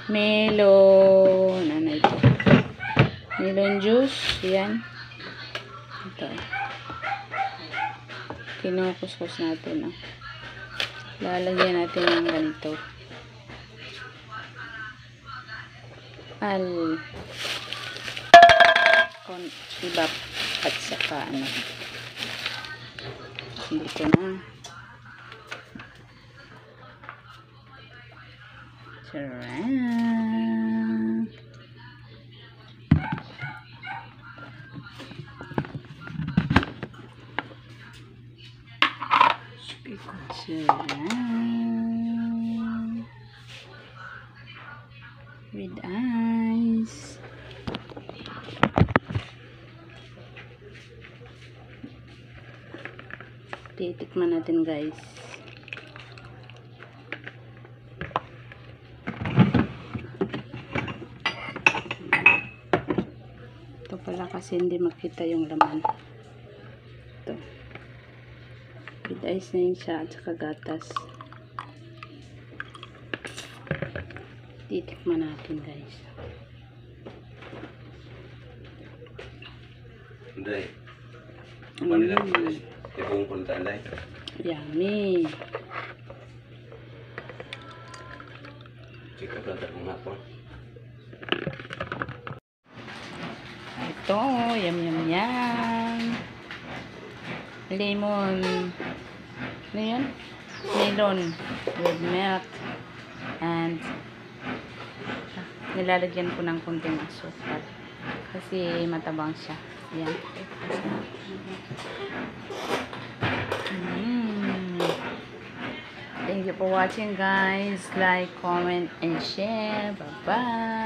melon. Ano ito? Melon juice. Yan. Ito. Kinukuskus natin. Oh. Lalagyan natin ng ganito. Ibap at saka ano. Dito na. Charan. Charan. With ice. Titikman natin, guys. Ito pala kasi hindi makita yung laman. Ito. With ice na yun siya at saka gatas. Titikman natin, guys. Anday. Manilang tipong punta, Anday. Yummy. Chika plata ng hapon. Ito, yum yum yum. Lemon. Ano yun? Melon with milk. And nilalagyan ko ng kunting asukal. Kasi matabang siya. Yan. Thank you for watching, guys. Like, comment, and share. Bye-bye.